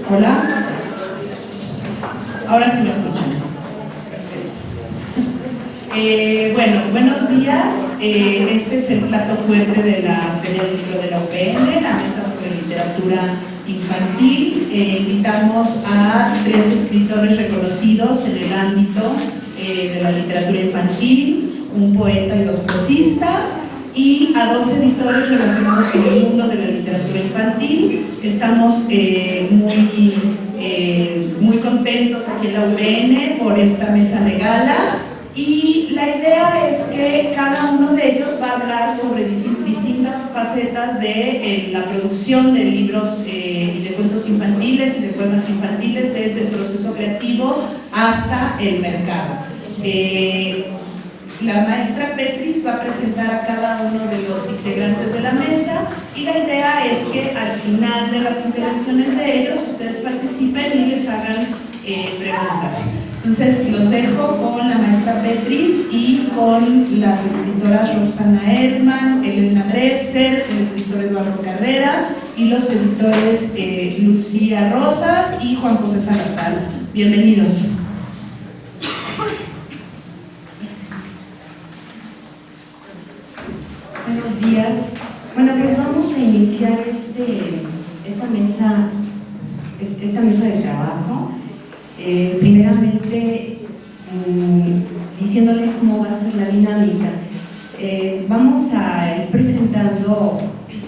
Hola. Ahora sí me escuchan. Bueno, buenos días. Este es el plato fuerte de la Feria del Libro de la UPN, la mesa sobre literatura infantil. Invitamos a 3 escritores reconocidos en el ámbito de la literatura infantil, un poeta y 2 prosistas, y a 2 editores relacionados con el mundo de la literatura infantil. Estamos muy contentos aquí en la UPN por esta mesa de gala, y la idea es que cada uno de ellos va a hablar sobre distintas facetas de la producción de libros y de cuentos infantiles y de poemas infantiles, desde el proceso creativo hasta el mercado. La maestra Petris va a presentar a cada uno de los integrantes de la mesa, y la idea es que al final de las intervenciones de ellos ustedes participen y les hagan preguntas. Entonces los dejo con la maestra Petris y con las escritoras Roxana Edman, Elena Dresser, el escritor Eduardo Carrera y los editores Lucía Rosas y Juan José Salazar. Bienvenidos. Buenos días. Bueno, pues vamos a iniciar esta mesa de trabajo. Primeramente, diciéndoles cómo va a ser la dinámica. Vamos a ir presentando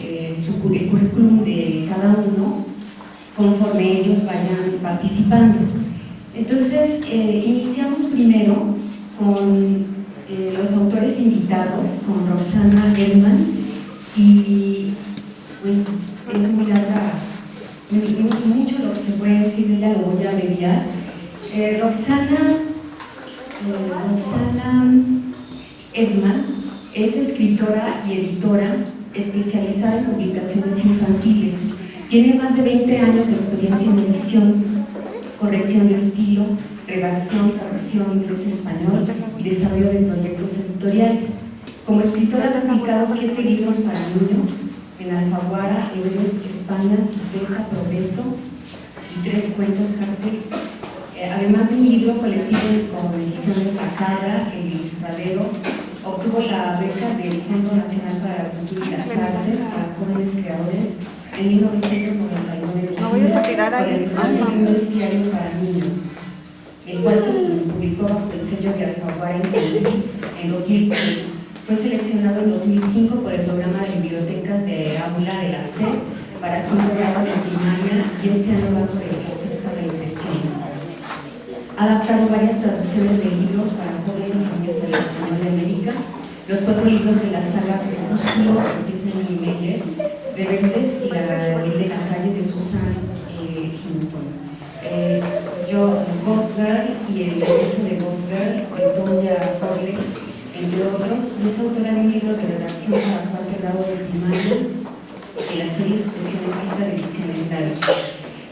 el currículum de cada uno conforme ellos vayan participando. Entonces, iniciamos primero con los autores invitados, con Roxana Edman, y bueno, es muy larga, mucho lo que se puede decir de ella, lo voy a abreviar. Roxana Edman es escritora y editora especializada en publicaciones infantiles. Tiene más de 20 años de experiencia en edición, corrección de estilo, redacción, traducción inglés-español y desarrollo de proyectos editoriales. Como escritora ha publicado 7 libros para niños en Alfaguara, Everest, España, Deja, Progreso y 3 cuentos Cartel. Además de un libro colectivo con ediciones La Cabra, El Ilustradero, obtuvo la beca del Fondo Nacional para la Cultura y las Artes para jóvenes creadores en 1999 por el diario para niños, el cual se publicó bajo el sello de Alfaguara en 2003. Fue seleccionado en 2005 por el programa de bibliotecas de Aula de la SED para 5 grados de primaria, y este año va por el proceso de impresión. Ha adaptado varias traducciones de libros para jóvenes y niños del español de América, los 4 libros de la saga Crepúsculo de Stephen Meyer, de Verdes y La Ley de la Calle de Susan Hinton. Goldberg y El Regreso de Goldberg de Tonya Corley, entre otros. Es autora de un libro de redacción para 4 grados de primaria de la serie Expresión Escrita de Ediciones Labios.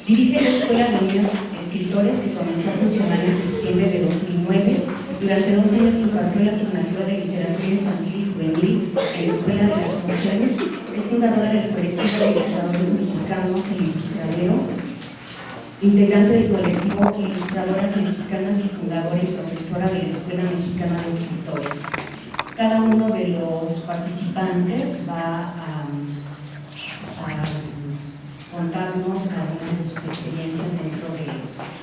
Dirige la Escuela de Niños Escritores, que comenzó a funcionar en septiembre de 2009. Durante 2 años impartió la asignatura de literatura infantil y juvenil en la Escuela de las Mujeres. Es fundadora del colectivo de ilustradores mexicanos El Ilustradero, integrante del colectivo Ilustradoras Mexicanas y fundadora y profesora de la Escuela Mexicana de Escritores. Cada uno de los participantes va a contarnos algunas de sus experiencias dentro de la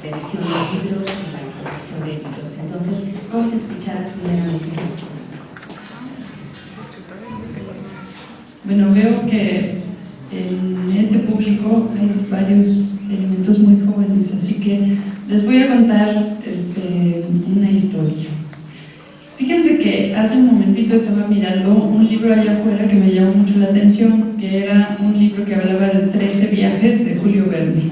edición de libros y la producción de libros. Entonces, vamos a escuchar primeramente. Bueno, veo que en este público hay varios elementos muy jóvenes, así que les voy a contar una historia. Fíjense que hace un momentito estaba mirando un libro allá afuera que me llamó mucho la atención, que era un libro que hablaba de 13 viajes de Julio Verne.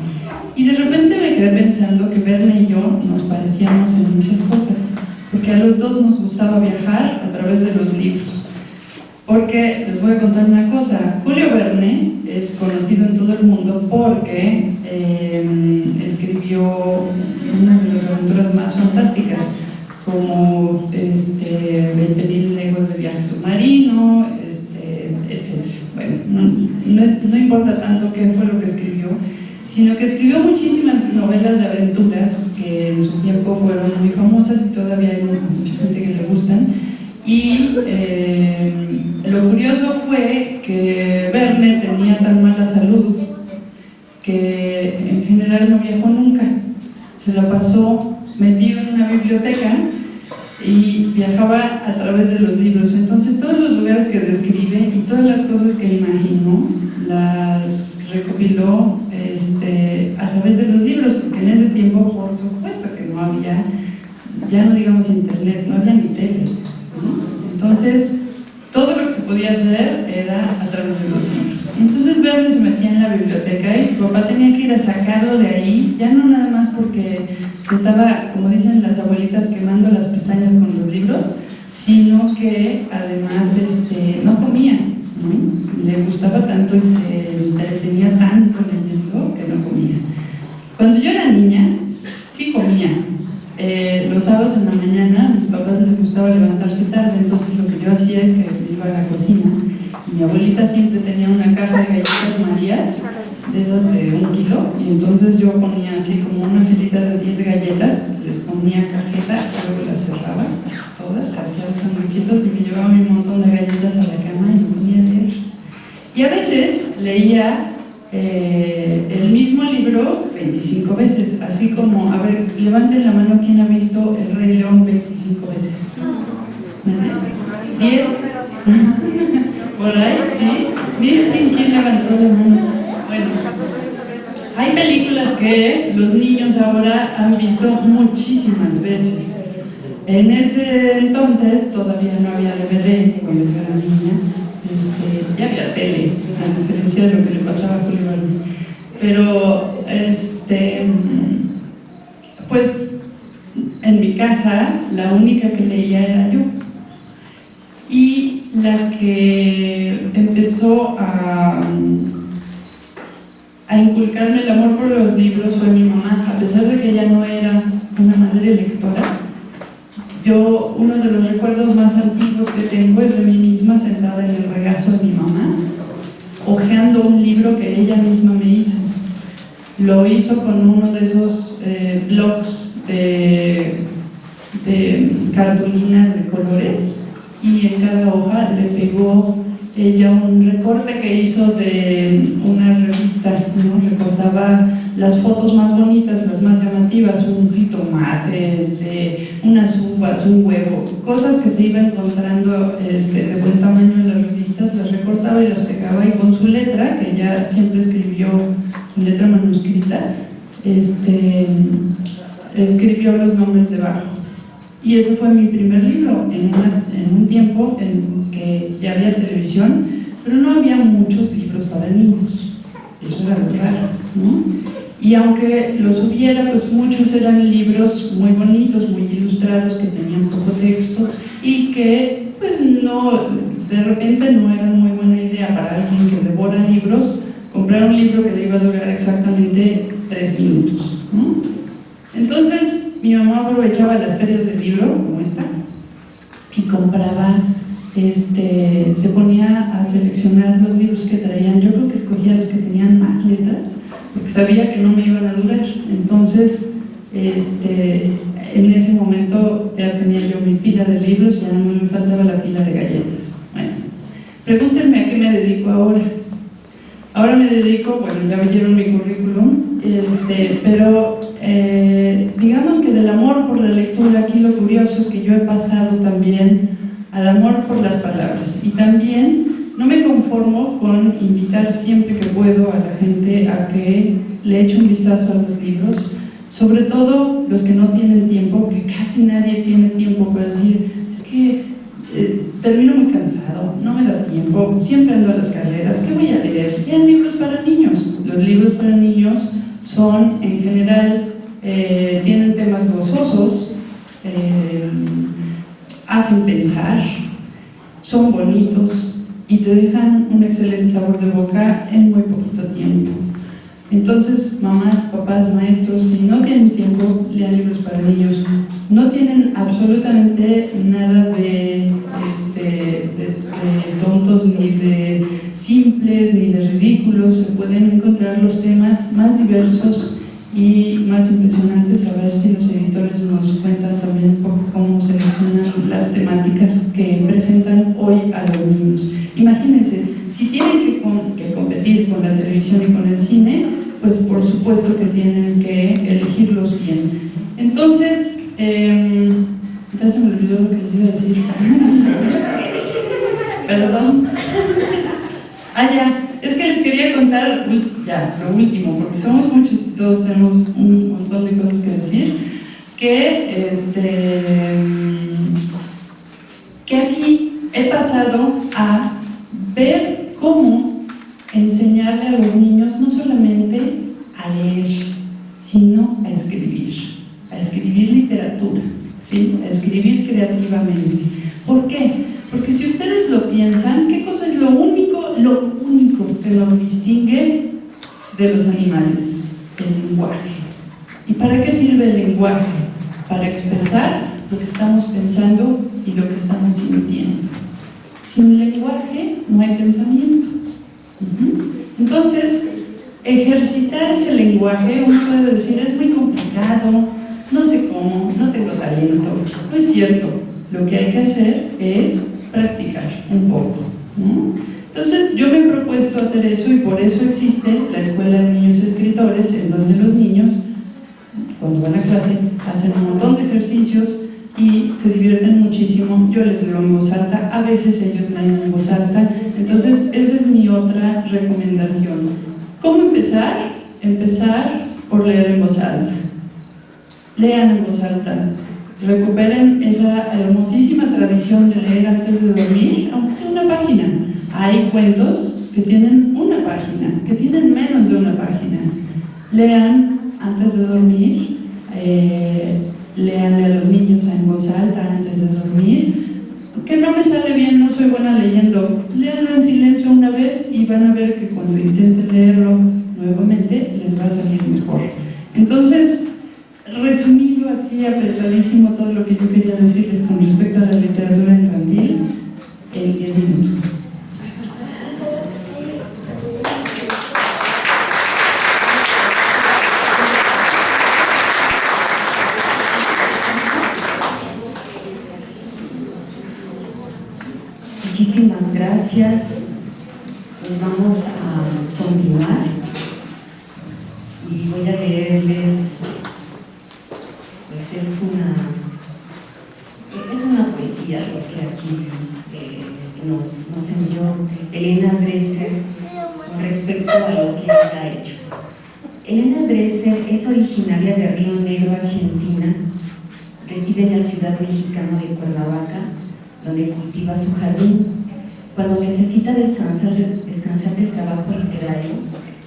Y de repente me quedé pensando que Verne y yo nos parecíamos en muchas cosas, porque a los dos nos gustaba viajar a través de los libros. Porque les voy a contar una cosa: Julio Verne es conocido en todo el mundo porque escribió una de las aventuras más fantásticas, como 20.000 leguas de viaje submarino, etc. Bueno, no importa tanto qué fue lo que escribió, sino que escribió muchísimas novelas de aventuras que en su tiempo fueron muy famosas y todavía hay mucha gente que le gustan. Y lo curioso fue que Verne tenía tan mala salud que en general no viajó nunca. Se la pasó metido en una biblioteca y viajaba a través de los libros. Entonces todos los lugares que describe y todas las cosas que imaginó las recopiló a través de los libros, porque en ese tiempo, por supuesto que no había, ya no digamos internet, no había ni tele, ¿no? Entonces todo lo que se podía hacer era a través de los libros. Entonces Verne se metía en la biblioteca y su papá tenía que ir a sacarlo de ahí, ya no nada más porque se estaba, como dicen las abuelitas, quemando las pestañas con los libros, sino que además no comía, ¿no? Le gustaba tanto y se entretenía tanto leyendo que no comía. Cuando yo era niña, sí comía. Los sábados en la mañana, a mis papás les gustaba levantarse tarde, entonces lo que yo hacía es que me iba a la cocina y mi abuelita siempre tenía una caja de galletas Marías, de esas de 1 kilo, y entonces yo ponía así como una filita de 10 galletas, les ponía cajeta, luego las cerraba todas, hacía los sanduichitos y me llevaba mi montón de galletas a la cama y me ponía a leer. Y a veces leía el mismo libro 25 veces, así como, a ver, levanten la mano quien ha visto El Rey León 25 veces. ¿10? ¿Por ahí? ¿Sí? Miren quién levantó la mano. Bueno, hay películas que los niños ahora han visto muchísimas veces. En ese entonces todavía no había DVD cuando yo era niña. Ya había tele, a diferencia de lo que le pasaba a Julio Verne. Pero, pues, en mi casa, la única que leía era yo. Y la que empezó a inculcarme el amor por los libros fue mi mamá, a pesar de que ella no era una madre lectora. Yo, uno de los recuerdos más antiguos que tengo es de mí misma sentada en el regazo de mi mamá, hojeando un libro que ella misma me hizo. Lo hizo con uno de esos blocs de cartulinas de colores, y en cada hoja le pegó ella un recorte que hizo de una revista, ¿no? Recortaba las fotos más bonitas, las más llamativas, un jitomate, unas uvas, un huevo, cosas que se iba encontrando de buen tamaño en las revistas, las recortaba y las pegaba, y con su letra, que ella siempre escribió en letra manuscrita, escribió los nombres debajo. Y ese fue mi primer libro, en un tiempo en que ya había televisión, pero no había muchos libros para niños. Eso era lo raro, ¿no? Y aunque los hubiera, pues muchos eran libros muy bonitos, muy ilustrados, que tenían poco texto y que, pues no, de repente no era muy buena idea para alguien que devora libros comprar un libro que le iba a durar exactamente 3 minutos, ¿no? Entonces, mi mamá aprovechaba las ferias del libro, como esta, y compraba, se ponía a seleccionar los libros que traían. Yo creo que escogía los que tenían más letras, porque sabía que no me iban a durar. Entonces, en ese momento ya tenía yo mi pila de libros y ya no me faltaba la pila de galletas. Bueno, pregúntenme a qué me dedico ahora. Ahora me dedico, bueno, ya leyeron mi currículum, pero digamos que del amor por la lectura, aquí lo curioso es que yo he pasado también al amor por las palabras, y también no me conformo con invitar siempre que puedo a la gente a que le eche un vistazo a los libros, sobre todo los que no tienen tiempo, porque casi nadie tiene tiempo para decir, es que termino muy cansado, no me da tiempo, siempre ando a las carreras, ¿qué voy a leer? Lean libros para niños. Los libros para niños son, en general, tienen temas gozosos, hacen pensar, son bonitos y te dejan un excelente sabor de boca en muy poquito tiempo. Entonces, mamás, papás, maestros, si no tienen tiempo, lean libros para niños. No tienen absolutamente nada de tontos, ni de simples, ni de ridículos. Se puede pueden encontrar los temas más diversos y más impresionantes. A ver si los editores nos cuentan también un poco cómo seleccionan las temáticas que presentan hoy a los niños. Imagínense, si tienen que competir con la televisión y con el cine, pues por supuesto que tienen que elegirlos bien. Entonces, ya se me olvidó lo que les iba a decir. Perdón. Ya, es que les quería contar ya lo último, porque somos muchos y todos tenemos un montón de cosas que decir, que aquí he pasado a ver cómo enseñarle a los niños no solamente a leer, sino a escribir literatura, ¿sí? A escribir creativamente. ¿Por qué? Porque si ustedes lo piensan, ¿qué cosa es lo único que nos distingue de los animales? El lenguaje. ¿Y para qué sirve el lenguaje? Para expresar lo que estamos pensando y lo que estamos sintiendo. Sin lenguaje no hay pensamiento. Entonces, ejercitar ese lenguaje, uno puede decir, es muy complicado, no sé cómo, no tengo talento. No es cierto. Lo que hay que hacer es practicar un poco, ¿no? Entonces, yo me he propuesto hacer eso y por eso existe la Escuela de Niños Escritores, en donde los niños, cuando van a clase, hacen un montón de ejercicios y se divierten muchísimo. Yo les leo en voz alta, a veces ellos leen en voz alta. Entonces, esa es mi otra recomendación. ¿Cómo empezar? Empezar por leer en voz alta. Lean en voz alta. Recuperen esa hermosísima tradición de leer antes de dormir, aunque sea una página. Hay cuentos que tienen una página, que tienen menos de una página. Lean antes de dormir, leanle a los niños en voz alta antes de dormir. Que no me sale bien, no soy buena leyendo. Léanlo en silencio una vez y van a ver que cuando intenten leerlo nuevamente les va a salir mejor. Entonces, resumido así, apretadísimo todo lo que yo quería decirles con respecto a la literatura infantil en 10 minutos. Muchísimas gracias. Pues vamos a continuar y voy a leerles. Pues es una poesía lo que aquí nos envió Elena Dresser con respecto a lo que está hecho. Elena Dresser es originaria de Río Negro, Argentina. Reside en la ciudad mexicana de Cuernavaca, donde cultiva su jardín. Cuando necesita descansar del trabajo literario,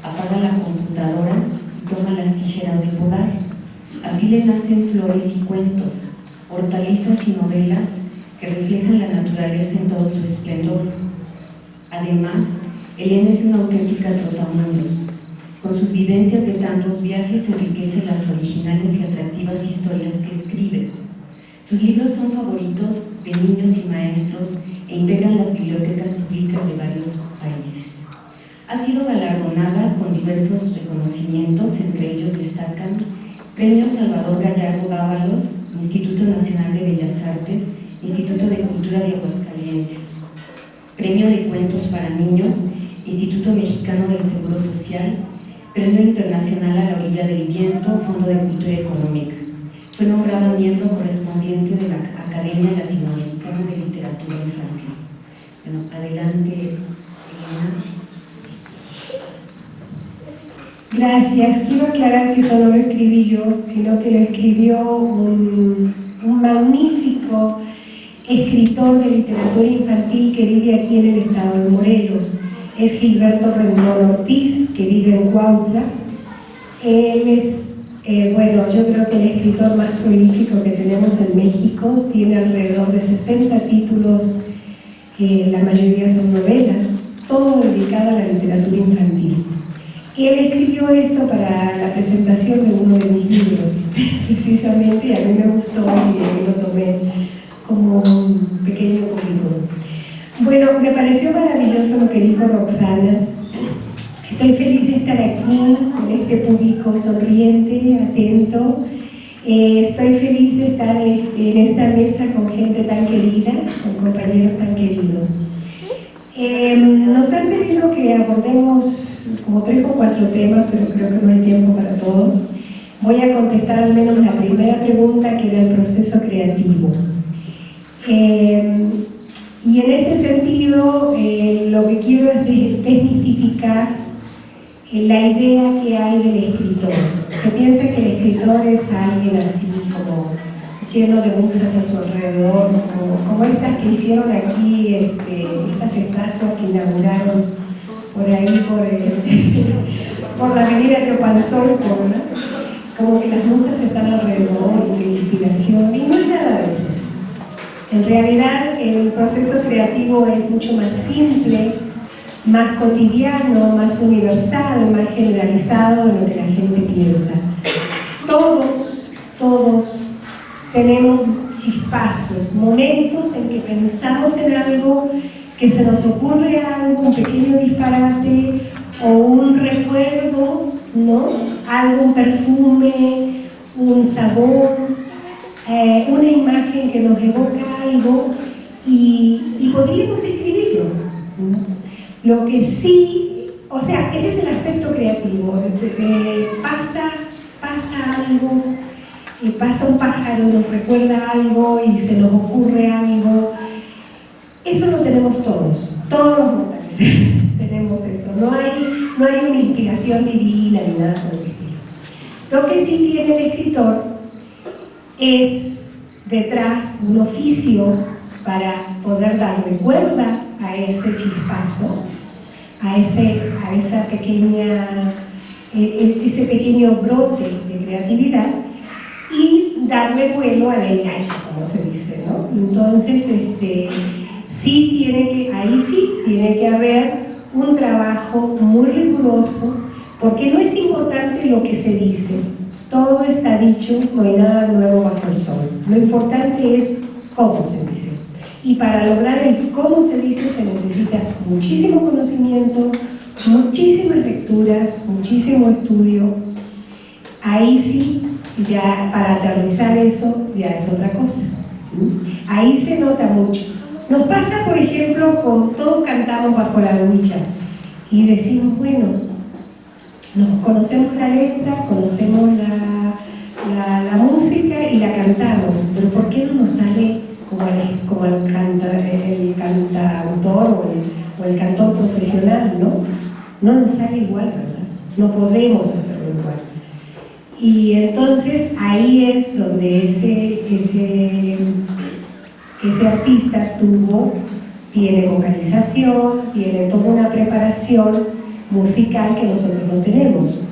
apaga la computadora y toma las tijeras de podar. Así le nacen flores y cuentos, hortalizas y novelas que reflejan la naturaleza en todo su esplendor. Además, Elena es una auténtica trotamundos. Con sus vivencias de tantos viajes enriquece las originales y atractivas historias que escribe. Sus libros son favoritos de niños y maestros e integran las bibliotecas públicas de varios países. Ha sido galardonada con diversos reconocimientos, entre ellos destacan Premio Salvador Gallardo Dávalos, Instituto Nacional de Bellas Artes, Instituto de Cultura de Aguascalientes, Premio de Cuentos para Niños, Instituto Mexicano del Seguro Social, Premio Internacional a la Orilla del Viento, Fondo de Cultura Económica. Fue nombrada miembro correspondiente de la Academia Latinoamericana de Literatura Infantil. Bueno, adelante, Elena. Gracias. Quiero aclarar que eso no lo escribí yo, sino que lo escribió un magnífico escritor de literatura infantil que vive aquí en el estado de Morelos. Es Gilberto Rendón Ortiz, que vive en Cuautla. Él es, bueno, yo creo que el escritor más prolífico que tenemos en México. Tiene alrededor de 60 títulos, la mayoría son novelas, todo dedicado a la literatura infantil. Y él escribió esto para la presentación de uno de mis libros, precisamente, y a mí me gustó y lo tomé como un pequeño currículum. Bueno, me pareció maravilloso lo que dijo Roxana Estoy feliz de estar aquí con este público sonriente, atento. Estoy feliz de estar en esta mesa con gente tan querida, con compañeros tan queridos. Nos han pedido que abordemos como 3 o 4 temas, pero creo que no hay tiempo para todo. Voy a contestar al menos la primera pregunta, que era el proceso creativo. Y en este sentido, lo que quiero es desmitificar la idea que hay del escritor. Se piensa que el escritor es alguien así como lleno de musas a su alrededor, como estas que hicieron aquí, estas estatuas que inauguraron por ahí, por la avenida Teopanzolco, ¿no? Como que las musas están alrededor y la inspiración, y no es nada de eso. En realidad, el proceso creativo es mucho más simple, más cotidiano, más universal, más generalizado de lo que la gente piensa. Todos tenemos chispazos, momentos en que pensamos en algo, que se nos ocurre algo, un pequeño disparate o un recuerdo, ¿no? Algo, un perfume, un sabor, una imagen que nos evoca algo y podríamos escribirlo, ¿no? Lo que sí, o sea, ese es el aspecto creativo. Pasa algo, pasa un pájaro, nos recuerda algo y se nos ocurre algo. Eso lo tenemos todos los mortales tenemos eso. No hay una inspiración divina ni nada por el estilo. Lo que sí tiene el escritor es detrás un oficio para poder darle cuerda a ese chispazo, a ese pequeño brote de creatividad, y darle vuelo al engaño, como se dice, ¿no? Entonces, ahí sí tiene que haber un trabajo muy riguroso, porque no es importante lo que se dice, todo está dicho, no hay nada nuevo bajo el sol. Lo importante es cómo se dice. Y para lograr el cómo se dice se necesita muchísimo conocimiento, muchísimas lecturas, muchísimo estudio. Ahí sí, ya para aterrizar eso, ya es otra cosa. Ahí se nota mucho. Nos pasa, por ejemplo, todos cantamos bajo la ducha y decimos, bueno, nos conocemos la letra, conocemos la música y la cantamos, pero ¿por qué no nos sale como el cantautor o el cantor profesional, ¿no? No nos sale igual, ¿verdad? No podemos hacerlo igual. Y entonces ahí es donde ese artista tiene vocalización, tiene toda una preparación musical que nosotros no tenemos.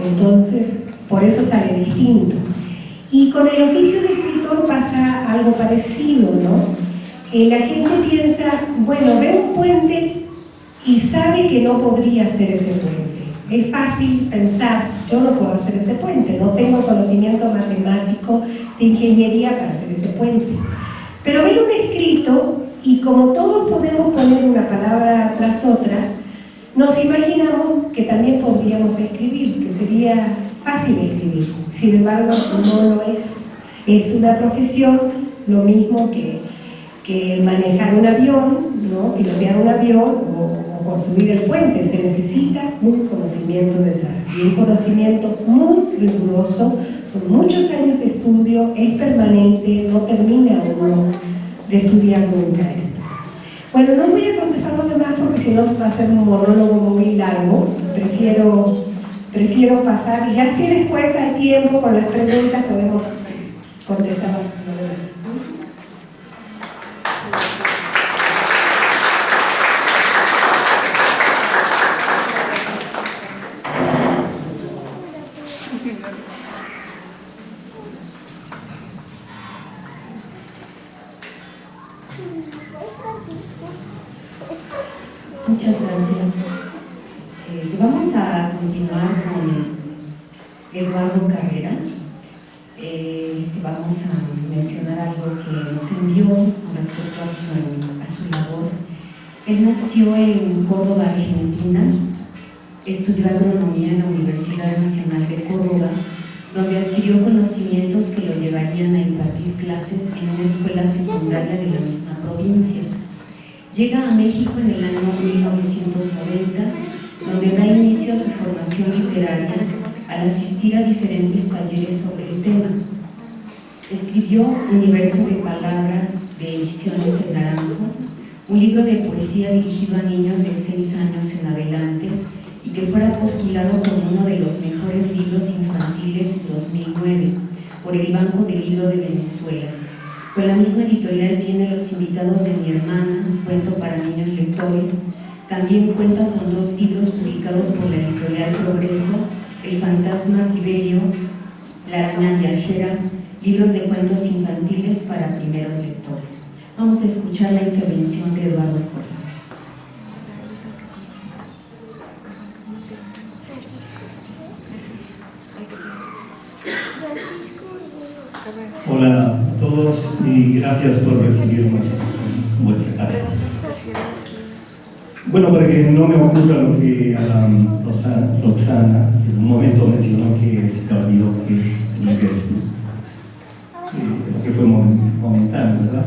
Entonces, por eso sale distinto. Y con el oficio de escritor pasa algo parecido, ¿no? La gente piensa, bueno, ve un puente y sabe que no podría ser ese puente. Es fácil pensar, yo no puedo hacer ese puente, no tengo conocimiento matemático de ingeniería para hacer ese puente. Pero ven un escrito y como todos podemos poner una palabra tras otra, nos imaginamos que también podríamos escribir, que sería fácil escribir. Sin embargo, no lo es. Es una profesión, lo mismo que manejar un avión, ¿no? Pilotear un avión o construir el puente. Se necesita un conocimiento detrás. Y un conocimiento muy riguroso, son muchos años de estudio, es permanente, no termina uno de estudiar nunca esto. Bueno, no voy a contestar los demás porque si no va a ser un monólogo muy largo. Prefiero pasar, y ya si después hay tiempo con las preguntas podemos contestar los demás. Muchas gracias. Vamos a continuar con Eduardo Carrera. Vamos a mencionar algo que nos envió respecto a su labor. Él nació en Córdoba, Argentina, estudió agronomía en la Universidad Nacional de Córdoba, donde adquirió conocimientos que lo llevarían a impartir clases en una escuela secundaria de la misma provincia. Llega a México en el año 1990, donde da inicio a su formación literaria al asistir a diferentes talleres sobre el tema. Escribió Universo de Palabras de Ediciones El Naranjo, un libro de poesía dirigido a niños de 6 años en adelante y que fuera postulado como uno de los mejores libros infantiles en 2009 por el Banco del Libro de Venezuela. Con la misma editorial viene Los invitados de mi hermana, cuento para niños lectores. También cuenta con 2 libros publicados por la editorial Progreso, El fantasma Tiberio, La araña viajera, libros de cuentos infantiles para primeros lectores. Vamos a escuchar la intervención de Eduardo Córdoba. Hola a todos y gracias por recibirnos en vuestra casa. Bueno, para que no me ocurra lo que Roxana en un momento mencionó que se olvidó que tenía que decir, lo que fue momentáneo, ¿verdad?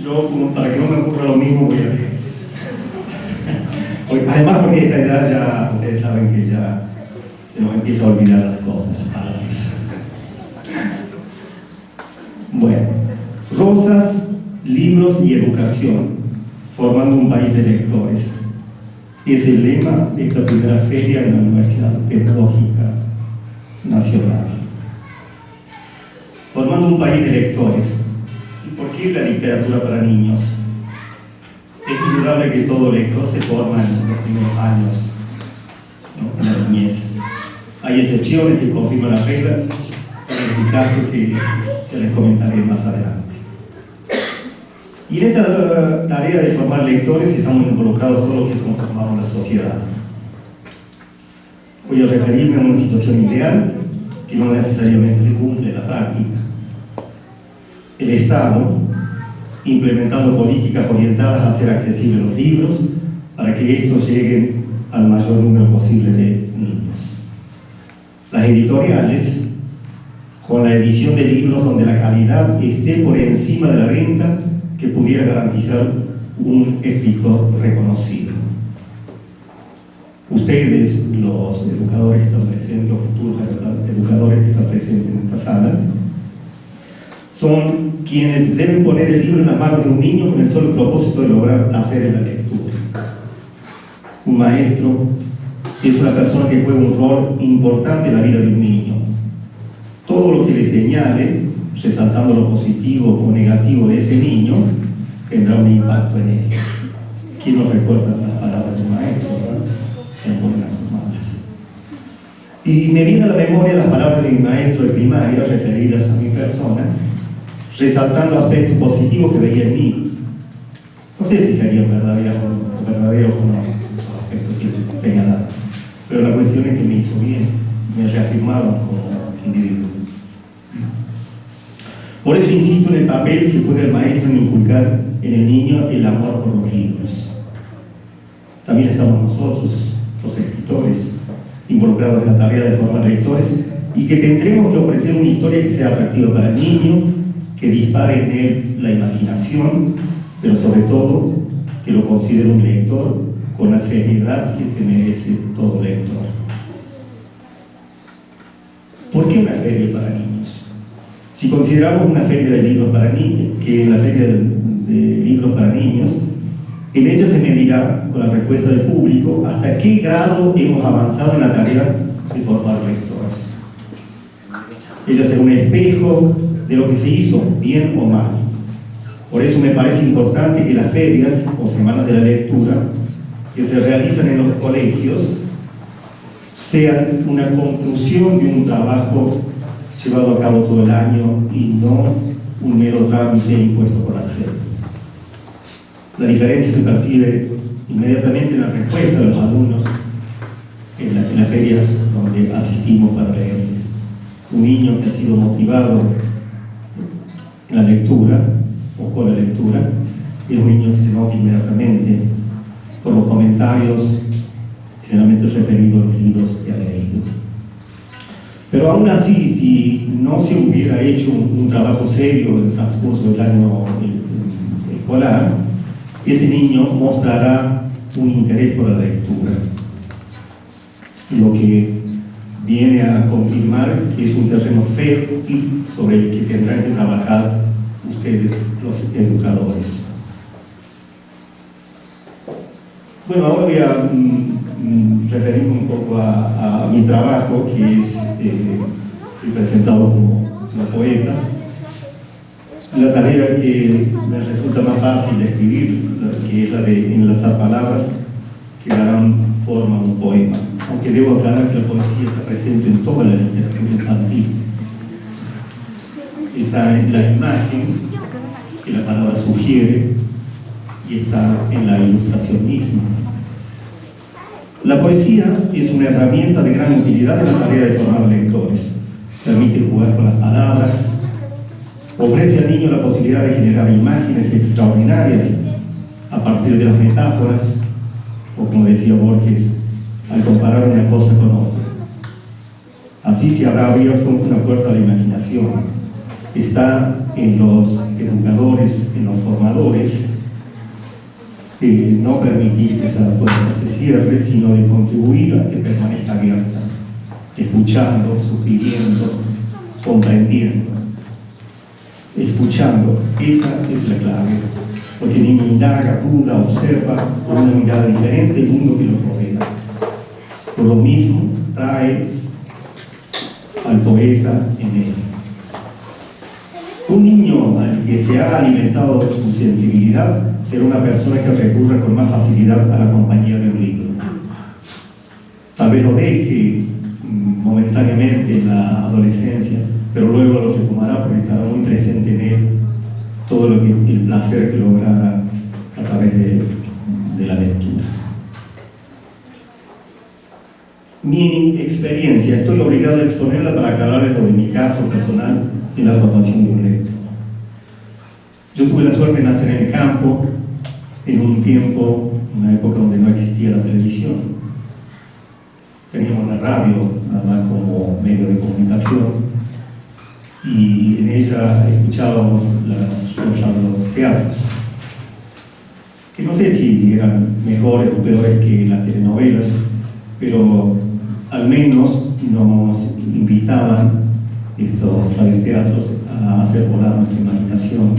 Yo, para que no me ocurra lo mismo, voy a leer. Además, porque a esta edad ya ustedes saben que ya se nos empieza a olvidar las cosas. Bueno, rosas, libros y educación, formando un país de lectores. Es el lema de esta primera feria en la Universidad Pedagógica Nacional. Formando un país de lectores. ¿Y por qué la literatura para niños? Es indudable que todo lector se forma en los primeros años, ¿no? En la niñez. Hay excepciones que confirman la regla, en el caso que ya les comentaré más adelante. Y en esta tarea de formar lectores estamos involucrados todos los que conformamos la sociedad. Voy a referirme a una situación ideal que no necesariamente se cumple en la práctica. El Estado, implementando políticas orientadas a hacer accesibles los libros para que estos lleguen al mayor número posible de niños. Las editoriales, con la edición de libros donde la calidad esté por encima de la venta que pudiera garantizar un escritor reconocido. Ustedes, los educadores que están presentes, los futuros educadores que están presentes en esta sala, son quienes deben poner el libro en las manos de un niño con el solo propósito de lograr hacer la lectura. Un maestro es una persona que juega un rol importante en la vida de un niño. Todo lo que le señale, resaltando lo positivo o negativo de ese niño, tendrá un impacto en él. ¿Quién nos recuerda las palabras de un maestro, ¿verdad? Sean buenas o malas. Y me viene a la memoria las palabras de mi maestro de primaria referidas a mi persona, resaltando aspectos positivos que veía en mí. No sé si serían verdaderos o no, esos aspectos que señalaban, pero la cuestión es que me hizo bien, me reafirmaron como individuo. Por eso insisto en el papel que juega el maestro en inculcar en el niño el amor por los libros. También estamos nosotros, los escritores, involucrados en la tarea de formar lectores, y que tendremos que ofrecer una historia que sea atractiva para el niño, que dispare en él la imaginación, pero sobre todo que lo considere un lector con la seriedad que se merece todo lector. ¿Por qué una feria para niños? Si consideramos una feria de libros para niños, que es la feria de libros para niños, en ella se medirá con la respuesta del público hasta qué grado hemos avanzado en la tarea de formar lectores. Ella será un espejo de lo que se hizo, bien o mal. Por eso me parece importante que las ferias o semanas de la lectura que se realizan en los colegios sean una conclusión de un trabajo llevado a cabo todo el año y no un mero trámite impuesto por hacer. La diferencia se percibe inmediatamente en la respuesta de los alumnos en las ferias donde asistimos para leerles. Un niño que ha sido motivado en la lectura o con la lectura es un niño que se nota inmediatamente por los comentarios generalmente referido a los libros que ha leído. Pero aún así, si no se hubiera hecho un trabajo serio en el transcurso del año escolar, ese niño mostrará un interés por la lectura, lo que viene a confirmar que es un terreno fértil sobre el que tendrán que trabajar ustedes, los educadores. Bueno, ahora voy a referirme un poco a mi trabajo, que es estoy presentado como poeta. La tarea que me resulta más fácil de escribir, que es la de enlazar palabras que darán forma a un poema, aunque debo aclarar que la poesía está presente en toda la literatura infantil. Está en la imagen que la palabra sugiere y está en la ilustración misma. La poesía es una herramienta de gran utilidad en la tarea de formar lectores. Permite jugar con las palabras, ofrece al niño la posibilidad de generar imágenes extraordinarias a partir de las metáforas, o como decía Borges, al comparar una cosa con otra. Así se habrá abierto una puerta a la imaginación. Está en los educadores, en los formadores, no permitir que esa puerta se cierre, sino de contribuir a que permanezca abierta, escuchando, sugiriendo, comprendiendo. Escuchando, esa es la clave, porque el niño indaga, duda, observa con una mirada diferente el mundo que lo rodea. Por lo mismo, trae al poeta en él. Un niño al que se ha alimentado su sensibilidad será una persona que recurra con más facilidad a la compañía de un libro. Tal vez lo deje momentáneamente en la adolescencia, pero luego lo retomará porque estará muy presente en él todo lo que, el placer que logrará a través de la lectura. Mi experiencia, estoy obligado a exponerla para aclararles sobre mi caso personal en la formación de un lector. Yo tuve la suerte de nacer en el campo, en un tiempo, una época donde no existía la televisión. Teníamos la radio, además como medio de comunicación, y en ella escuchábamos los teatros, que no sé si eran mejores o peores que las telenovelas, pero al menos nos invitaban estos radioteatros a hacer volar nuestra imaginación,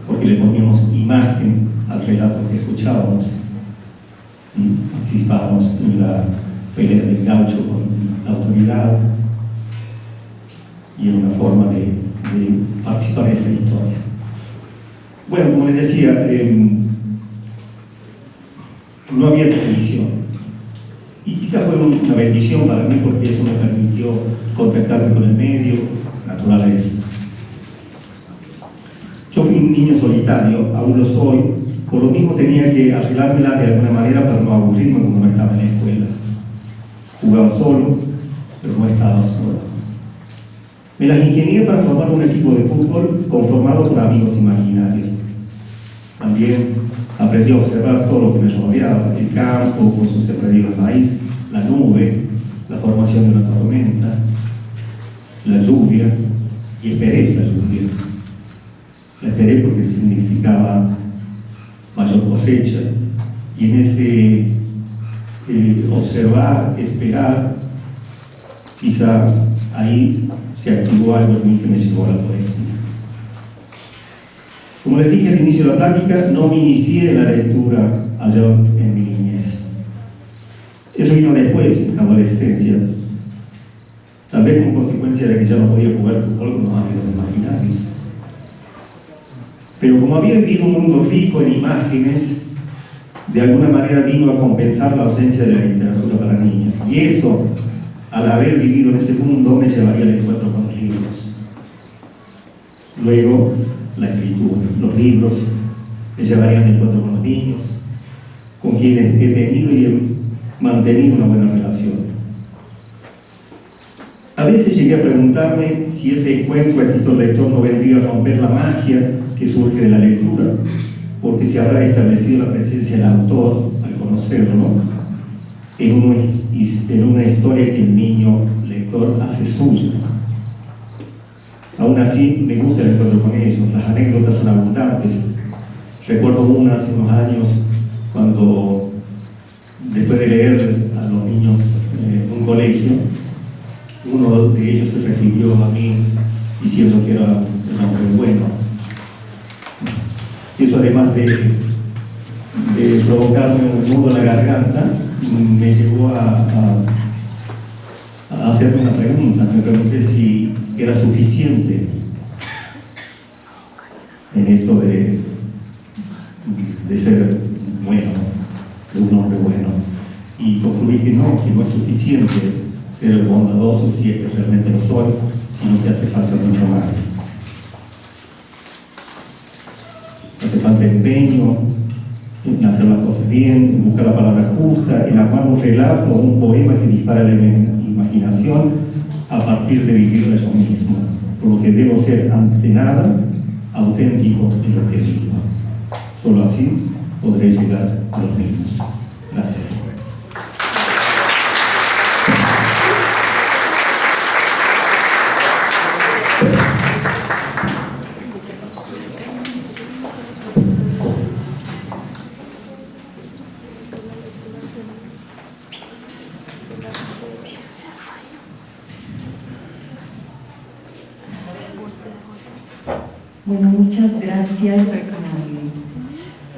porque le poníamos imagen al relato que escuchábamos y participábamos en la pelea del gaucho con la autoridad, y en una forma de participar en esta historia. Bueno, como les decía, no había televisión, y quizá fue una bendición para mí porque eso me permitió contactarme con el medio, naturaleza. Yo fui un niño solitario, aún lo soy, por lo mismo tenía que arreglármela de alguna manera para no aburrirme cuando no estaba en la escuela. Jugaba solo, pero no estaba solo. Me las ingenié para formar un equipo de fútbol conformado por amigos imaginarios. También aprendí a observar todo lo que me rodeaba, el campo con sus sembradíos de maíz, la nube, la formación de una tormenta, la lluvia, y esperé esa lluvia. La esperé porque significaba mayor cosecha, y en ese observar, esperar, quizá ahí se activó algo en mí que me llevó a la poesía. Como les dije al inicio de la plática, no me inicié en la lectura allá en mi niñez. Eso vino después, en la adolescencia, tal vez como consecuencia de que ya no podía jugar fútbol con los amigos imaginarios. Pero como había vivido un mundo rico en imágenes, de alguna manera vino a compensar la ausencia de la literatura para niños. Y eso, al haber vivido en ese mundo, me llevaría al encuentro con los libros. Luego, la escritura. Los libros me llevarían al encuentro con los niños, con quienes he tenido y he mantenido una buena relación. A veces llegué a preguntarme si ese encuentro escritor-lector no vendría a romper la magia que surge de la lectura, porque se habrá establecido la presencia del autor al conocerlo, en una historia que el niño lector hace suya. Aún así, me gusta el encuentro con ellos. Las anécdotas son abundantes. Recuerdo una hace unos años, cuando, después de leer a los niños en un colegio, uno de ellos se refirió a mí diciendo que era un hombre bueno. Y eso, además de provocarme un nudo en la garganta, me llevó a hacerme una pregunta. Me pregunté si era suficiente en esto de ser bueno, de un hombre bueno, y concluí que no es suficiente ser bondadoso, si es que realmente lo soy, sino que hace falta mucho más. Hace falta empeño en hacer las cosas bien, en buscar la palabra justa, en armar un relato o un poema que dispara la imaginación a partir de vivir eso mismo, por lo que debo ser, ante nada, auténtico en lo que digo. Solo así podré llegar a los niños. Gracias. Bueno, muchas gracias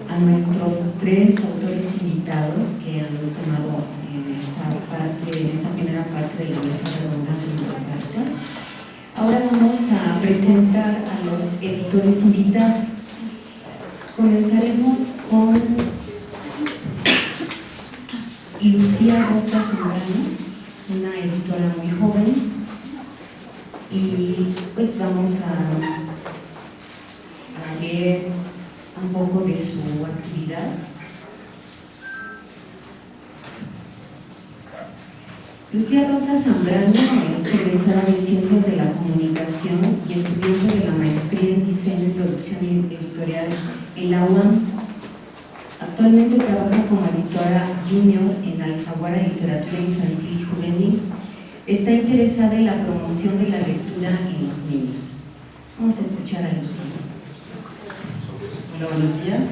a nuestros tres autores invitados que han tomado en esta primera parte de la mesa redonda de nuestra casa. Ahora vamos a presentar a los editores invitados. Comenzaremos con Lucía Rosa Zambrano, una editora muy joven, y pues vamos a leer un poco de su actividad. Lucía Rosa Zambrano es egresada en Ciencias de la Comunicación y estudiante de la maestría en Diseño y Producción Editorial en la UAM. Actualmente trabaja como editora junior en Alfaguara Literatura Infantil y Juvenil. Está interesada en la promoción de la lectura en los niños. Vamos a escuchar a Lucía. Hola, buenos días.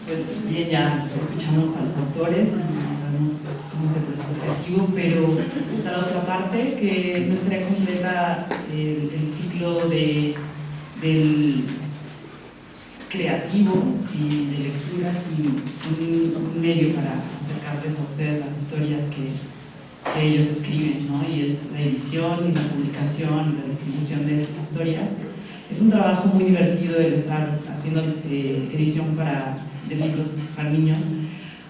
Pues bien, ya escuchamos a los autores, sabemos cómo es el objetivo, pero está la otra parte que no estaría completa el ciclo del creativo y de lecturas y un medio para acercarles a ustedes las historias que ellos escriben, ¿no? Y es la edición y la publicación y la distribución de estas historias. Es un trabajo muy divertido el estar haciendo edición de libros para niños,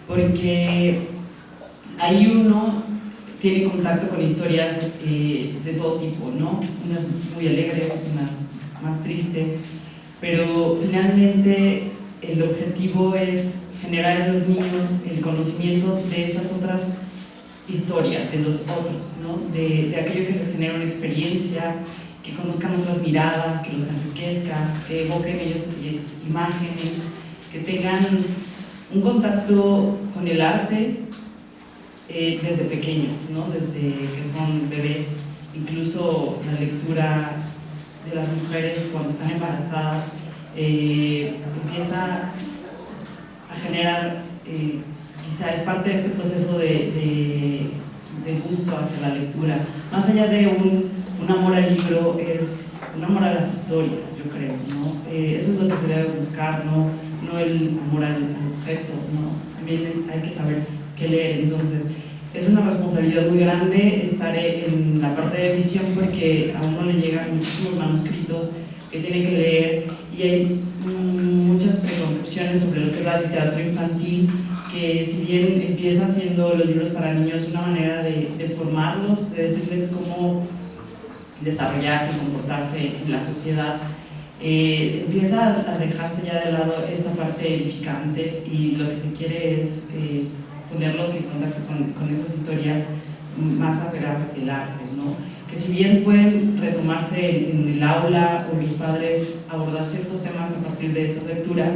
porque ahí uno tiene contacto con historias de todo tipo, ¿no? Unas muy alegres, unas más tristes, pero finalmente el objetivo es generar en los niños el conocimiento de esas otras historias, de los otros, ¿no? De aquello que les genera una experiencia, que conozcan otras miradas, que los enriquezcan, que evoquen ellos imágenes, que tengan un contacto con el arte desde pequeños, ¿no? Desde que son bebés. Incluso la lectura de las mujeres cuando están embarazadas empieza a generar, quizá es parte de este proceso de gusto hacia la lectura. Más allá de un amor al libro, es un amor a las historias, yo creo, ¿no? Eso es lo que se debe buscar, no el amor al objeto, ¿no? También hay que saber qué leer. Entonces, es una responsabilidad muy grande estar en la parte de edición, porque a uno le llegan muchísimos manuscritos que tiene que leer y hay muchas preconcepciones sobre lo que es la literatura infantil, que si bien empieza siendo los libros para niños una manera de formarlos, de decirles cómo desarrollarse y comportarse en la sociedad, empieza a dejarse ya de lado esa parte edificante, y lo que se quiere es ponerlos en contacto con esas historias más apegadas hacia el arte, ¿no? Que si bien pueden retomarse en el aula o los padres abordar ciertos temas a partir de estas lecturas,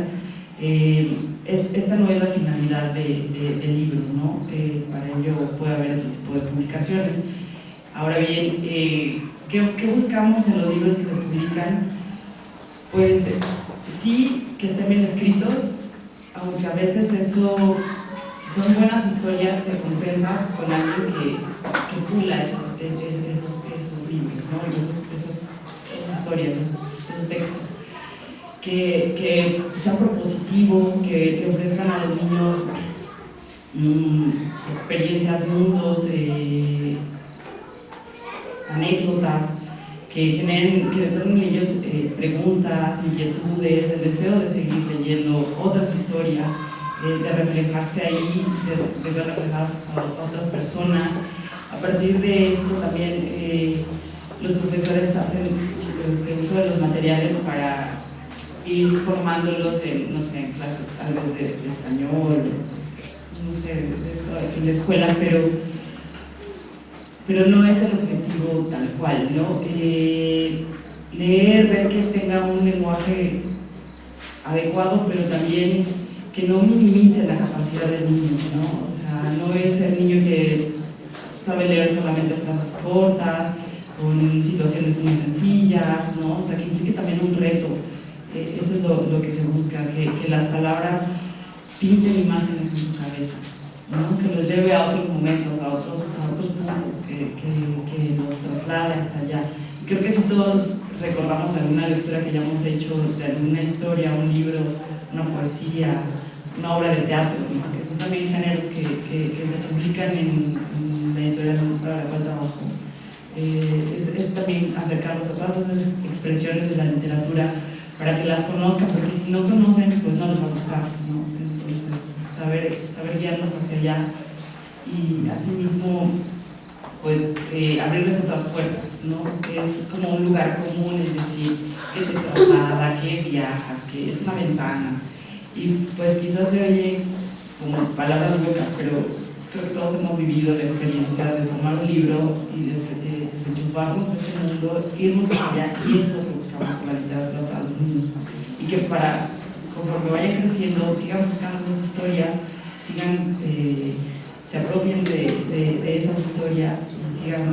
Esta no es la finalidad del libro, ¿no? Para ello puede haber otro tipo de publicaciones. Ahora bien, ¿qué buscamos en los libros que se publican? Pues sí, que estén bien escritos, aunque a veces eso, si son buenas historias, se compensa con alguien que pula esos libros, ¿no? Esas historias, esos textos. Que sean propositivos, que ofrezcan a los niños experiencias, mundos, anécdotas, que generen en ellos preguntas, inquietudes, el deseo de seguir leyendo otras historias, de reflejarse ahí, de ver reflejadas a otras personas. A partir de esto también los profesores hacen uso de los materiales para ir formándolos en, no sé, en clases tal vez de español, no sé, en la escuela, pero no es el objetivo tal cual, ¿no? Leer, ver que tenga un lenguaje adecuado, pero también que no minimice la capacidad del niño, ¿no? O sea, no es el niño que sabe leer solamente frases cortas, con situaciones muy sencillas, ¿no? O sea, que implique también un reto. Eso es lo que se busca, que las palabras pinten imágenes en su cabeza, ¿no? Que los lleve a otros momentos, a otros puntos, que nos traslade hasta allá. Y creo que si todos recordamos alguna lectura que ya hemos hecho de alguna historia, un libro, una poesía, una obra de teatro, ¿no? Que son también géneros que se publican en la editorial para la cual trabajo. Es también acercarnos a todas esas expresiones de la literatura para que las conozcan, porque si no conocen, pues no les va a gustar, ¿no? Entonces, saber guiarnos hacia allá y asimismo, pues, abrirles otras puertas, ¿no? Que es como un lugar común, es decir, que te traslada, que viaja, que es una ventana. Y pues quizás se oye como palabras huecas, pero creo que todos hemos vivido la experiencia de tomar un libro y de desenchufarnos de ese mundo, irnos allá, y eso es lo que buscamos con la literatura para los niños. Y que conforme vayan creciendo, sigan buscando esas historias, se apropien de esas historias y sigan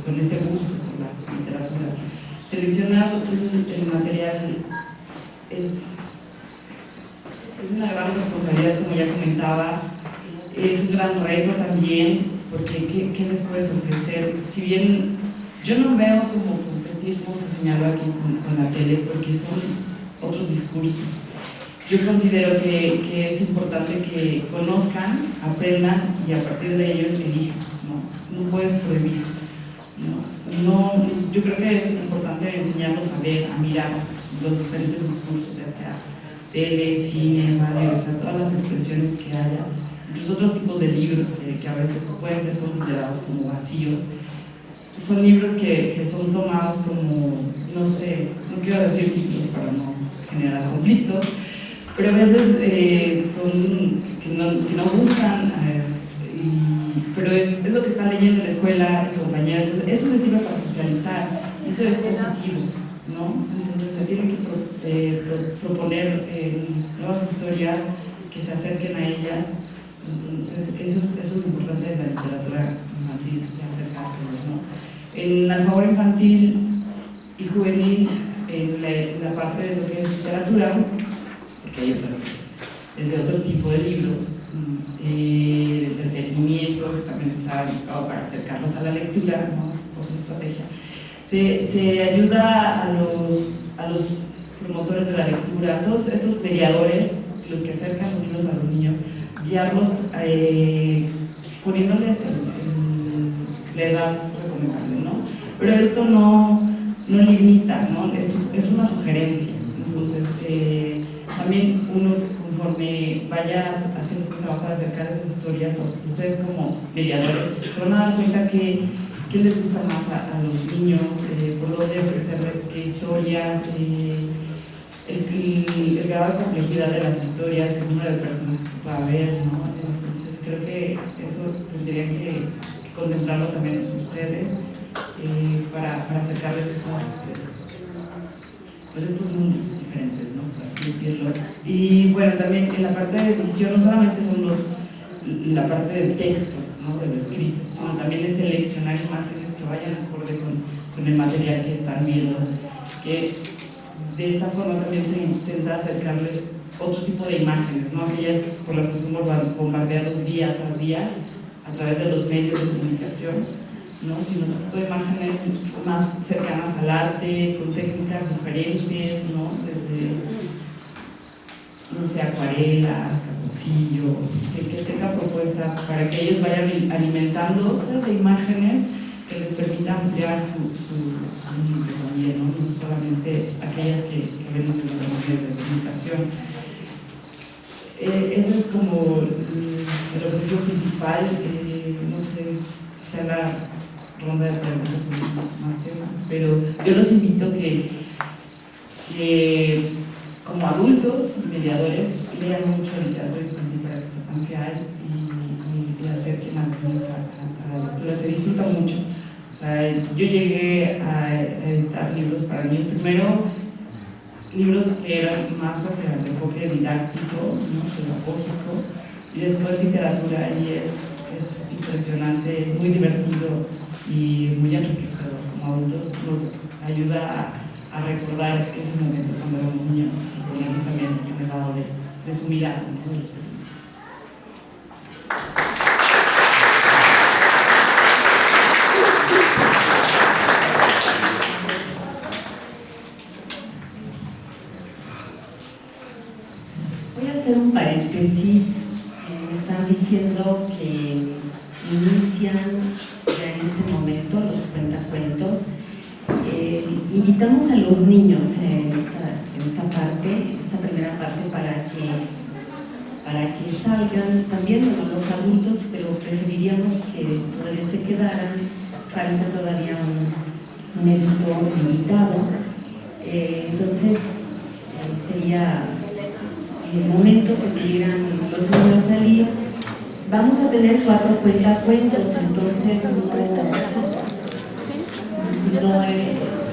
con este gusto por la literatura. Seleccionar el material es una gran responsabilidad, como ya comentaba. Es un gran reto también, porque ¿qué les puedes ofrecer? Si bien yo no veo como competismo, se señaló aquí con la tele, porque son otros discursos. Yo considero que es importante que conozcan, aprendan y a partir de ellos elijan, ¿no? No puedes prohibir, ¿no? Yo creo que es importante enseñarlos a ver, a mirar los diferentes discursos, ya sea tele, cine, radio, o sea, todas las expresiones que haya. Incluso otros tipos de libros que a veces pueden ser considerados como vacíos. Son libros que son tomados como, no sé, no quiero decir títulos para no generar conflictos, pero a veces son que no gustan, pero es lo que están leyendo en la escuela, en compañeros. Eso les sirve para socializar, eso es positivo, ¿no? Entonces se tiene que proponer nuevas historias que se acerquen a ellas. Eso es lo importante de la literatura infantil, acercárselos, ¿no? En la labor infantil y juvenil, en la parte de lo que es literatura, porque hay desde otro tipo de libros, de entretenimiento, que también está dedicado para acercarlos a la lectura, ¿no? Por su estrategia. Se ayuda a los promotores de la lectura, a todos estos mediadores, los que acercan los libros a los niños, guiarlos poniéndoles la edad recomendable, ¿no? Pero esto no limita, ¿no? Es una sugerencia. Entonces, también uno, conforme vaya haciendo este trabajo de acercar esas historias, pues, ustedes como mediadores se van a dar cuenta que les gusta más a los niños, por dónde ofrecerles qué historias, el grado de complejidad de las historias, el número de personas que pueda haber, ¿no? Entonces creo que eso tendrían que contemplarlo también ustedes para acercarles estos mundos diferentes, ¿no? decirlo. Y bueno, también en la parte de edición no solamente son la parte del texto, ¿no? De lo escrito, sino también es seleccionar imágenes que vayan acorde con el material que están viendo, que de esta forma también se intenta acercarles otro tipo de imágenes, no aquellas por las que somos bombardeados día tras día a través de los medios de comunicación, ¿no? Sino otro tipo de imágenes más cercanas al arte, con técnicas diferentes, ¿no? Desde, no sé, acuarela, carboncillo, que tenga propuestas para que ellos vayan alimentando de imágenes que les permitan ampliar su mundo también, ¿no? No solamente aquellas que vemos en los medios de comunicación. Ese es como el objetivo principal, no sé, sea la ronda de preguntas más temas, pero yo los invito que como adultos y mediadores lean mucho literatura infantil para que sepan qué hay y acerquen a los niños a lo que disfrutan mucho. O sea, yo llegué a editar libros para niños, primero libros que eran más hacia el enfoque didáctico, ¿no? Pedagógico, y después literatura, y es impresionante, es muy divertido y muy enriquecedor. Como adultos nos ayuda a recordar ese momento cuando éramos niños y ponernos también en el lado de su mirada, ¿no? Un paréntesis, me están diciendo que inician ya en este momento los cuentacuentos. Invitamos a los niños en esta parte, esta primera parte, para que salgan también los adultos, pero preferiríamos que todavía se quedaran, falta todavía un editor invitado, entonces sería en el momento que pudieran los niños salir. Vamos a tener 4 cuentacuentos, entonces no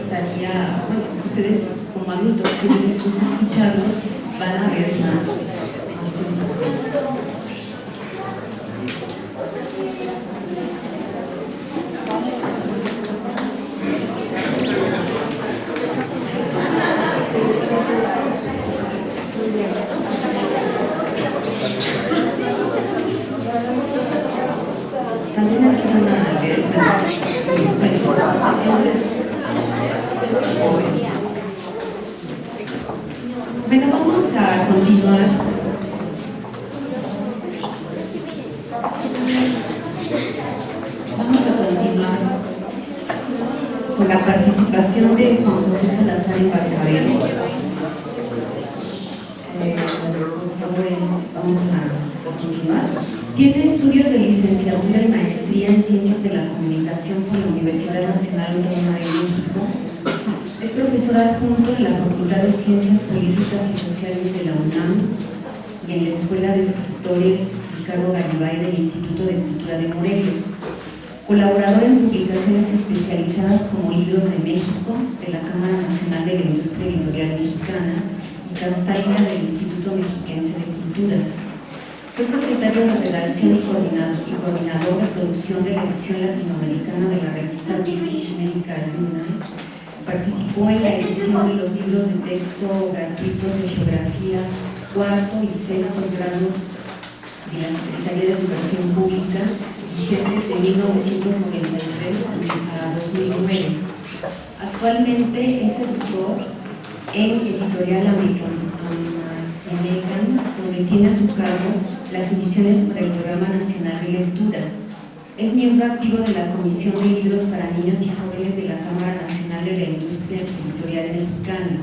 estaría, bueno, ustedes como adultos que quieren escucharlos van a ver más cuentacuentos. También aquí van a ver bueno, vamos a continuar. Vamos a continuar con la participación de Juan José Salazar en Barcareno. Vamos a continuar. Tiene estudios de licenciatura y maestría en Ciencias de la Comunicación por la Universidad Nacional Autónoma de México. Es profesor adjunto en la Facultad de Ciencias Políticas y Sociales de la UNAM y en la Escuela de Escritores Ricardo Garibay del Instituto de Cultura de Morelos. Colaborador en publicaciones especializadas como Libros de México, de la Cámara Nacional de la Industria Editorial Mexicana y Castaña del Instituto Mexiquense de Culturas. Fue secretario de redacción y coordinador de producción de la edición latinoamericana de la revista British Medical Journal. Participó en la edición de los libros de texto gratuitos de geografía, 4º y 6º grados de la Secretaría de Educación Pública, vigentes de 1993 a 2009. Actualmente es editor en Editorial American, donde tiene a su cargo las ediciones para el Programa Nacional de Lecturas. Es miembro activo de la Comisión de Libros para Niños y Jóvenes de la Cámara Nacional de la Industria Editorial Mexicana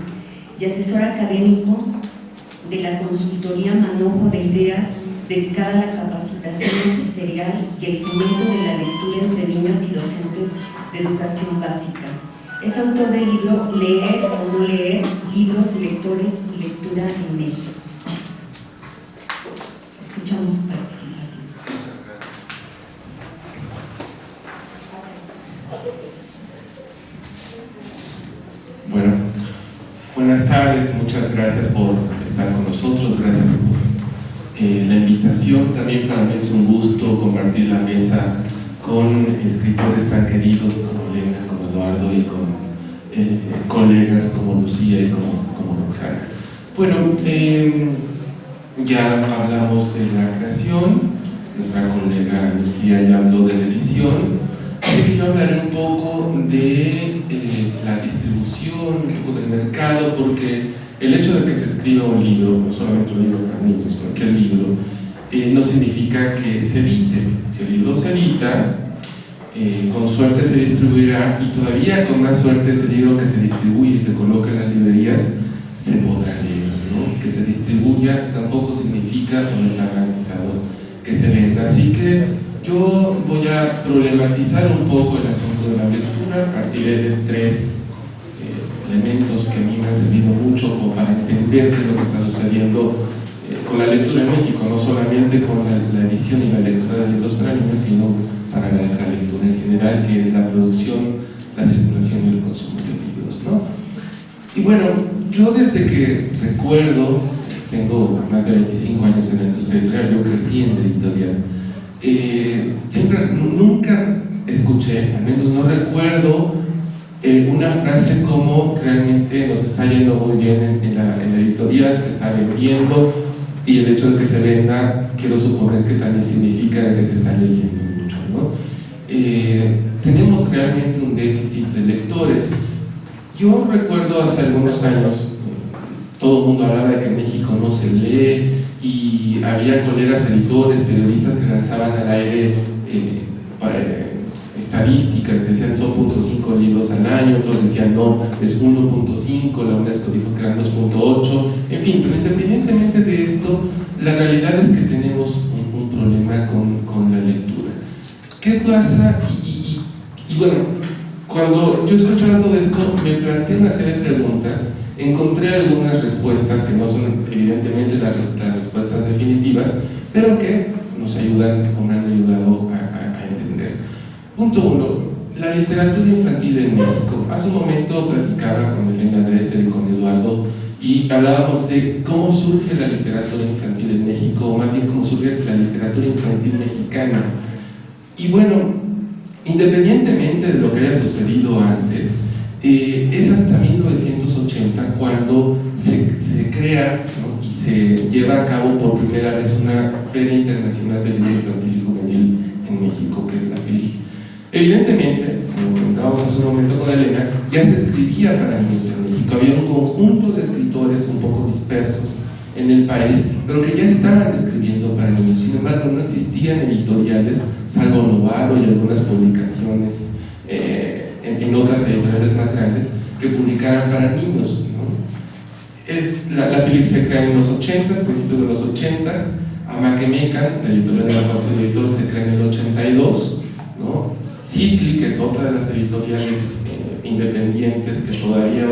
y asesor académico de la consultoría Manojo de Ideas dedicada a la capacitación magisterial y el fomento de la lectura entre niños y docentes de educación básica. Es autor del libro Leer o no leer, libros, lectores y lectura en México. Escuchamos su participación. Bueno, buenas tardes, muchas gracias por también para mí es un gusto compartir la mesa con escritores tan queridos como Elena, como Eduardo y con colegas como Lucía y como Roxana. Bueno, ya hablamos de la creación, nuestra colega Lucía ya habló de la edición. Yo hablaré un poco de la distribución, un poco del mercado, porque el hecho de que se escriba un libro, no solamente un libro para niños, cualquier libro, no significa que se edite. Si el libro se edita, con suerte se distribuirá, y todavía con más suerte ese libro que se distribuye y se coloca en las librerías se podrá leer, ¿no? Que se distribuya tampoco significa, no está garantizado que se venda. Así que yo voy a problematizar un poco el asunto de la lectura. Partiré de tres elementos que a mí me han servido mucho como para entender qué es lo que está sucediendo con la lectura en México, no solamente con la edición y la lectura de libros para niños, sino para la lectura en general, que es la producción, la circulación y el consumo de libros, ¿no? Y bueno, yo desde que recuerdo, tengo más de 25 años en la industria editorial, yo crecí en la editorial, siempre, nunca escuché, al menos no recuerdo, una frase como realmente nos está yendo muy bien en la editorial, se está vendiendo, y el hecho de que se venda, quiero suponer que también significa que se está leyendo mucho, ¿no? Tenemos realmente un déficit de lectores. Yo recuerdo hace algunos años, todo el mundo hablaba de que en México no se lee, y había colegas editores, periodistas que lanzaban al aire estadísticas, que decían son 0.5 libros al año, otros decían no, es 1.5, la UNESCO dijo que eran 2.8, en fin, pero independientemente de esto, la realidad es que tenemos un problema con la lectura. ¿Qué pasa? Y bueno, cuando yo escuchaba todo esto, me planteé una serie de preguntas, encontré algunas respuestas que no son evidentemente las respuestas definitivas, pero que nos ayudan o me han ayudado a entender. Punto 1. La literatura infantil en México. Hace un momento platicaba con Elena Dresser y con Eduardo y hablábamos de cómo surge la literatura infantil en México, o más bien cómo surge la literatura infantil mexicana. Y bueno, independientemente de lo que haya sucedido antes, es hasta 1980 cuando se crea, ¿no?, y se lleva a cabo por primera vez una Feria Internacional de Libro Infantil y Juvenil en México, que es la FILIG. Evidentemente, como comentábamos hace un momento con Elena, ya se escribía para niños en México. Había un conjunto de escritores un poco dispersos en el país, pero que ya estaban escribiendo para niños. Sin embargo, no existían editoriales, salvo Novaro y algunas publicaciones en otras editoriales más grandes que publicaran para niños, ¿no? La FILIG se crea en los 80, principios de los 80. Amaquemecan, la editorial de la Fundación de Editores, se crea en el 82, ¿no? Cicli, que es otra de las editoriales independientes que todavía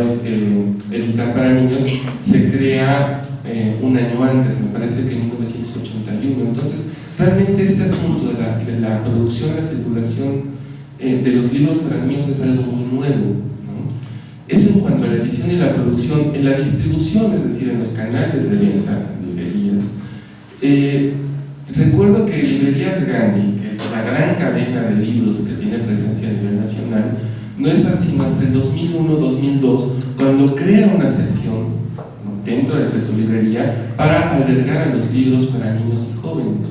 editan para niños, se crea un año antes, me parece que en 1981. Entonces, realmente este asunto de la producción y la circulación de los libros para niños es algo muy nuevo, ¿no? Eso en cuanto a la edición y la producción. En la distribución, es decir, en los canales de venta, librerías, recuerdo que Librerías Gandhi, que es la gran cadena de libros que tiene presencia a nivel nacional, no es así sino hasta el 2001-2002, cuando crea una sección, ¿no?, dentro de su librería para albergar a los libros para niños y jóvenes.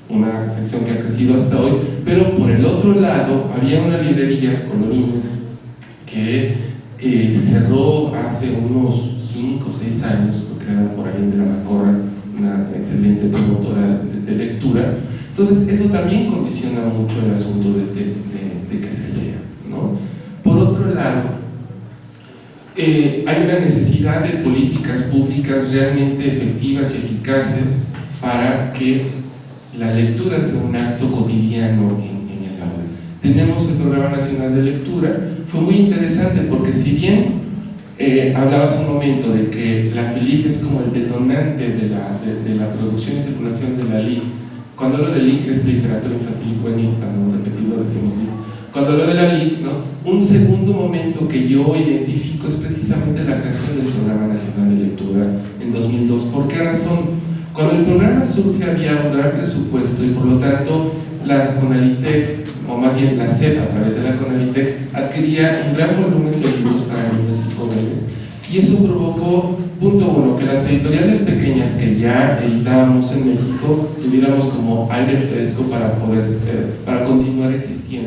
Una sección que ha crecido hasta hoy, pero por el otro lado había una librería, Colorines, que cerró hace unos 5 o 6 años, porque era por ahí de la Macorra, una excelente promotora de lectura. Entonces eso también condiciona mucho el asunto de que se lea, ¿no? Por otro lado, hay una necesidad de políticas públicas realmente efectivas y eficaces para que la lectura sea un acto cotidiano en el aula. Tenemos el Programa Nacional de Lectura. Fue muy interesante porque si bien hablaba hace un momento de que la FILIG es como el detonante de la producción y circulación de la LIG. Cuando hablo de LIG es literatura infantil y juvenil, para no repetirlo decimos LIG. Cuando hablo de la LIG, ¿no?, un segundo momento que yo identifico es precisamente la creación del Programa Nacional de Lectura en 2002. ¿Por qué razón? Cuando el programa surge había un gran presupuesto y por lo tanto la CONALITEC, o más bien la CEP a través de la CONALITEC, adquiría un gran volumen de libros para niños y jóvenes. Y eso provocó, punto uno, que las editoriales pequeñas que ya editábamos en México tuviéramos como aire fresco para poder para continuar existiendo.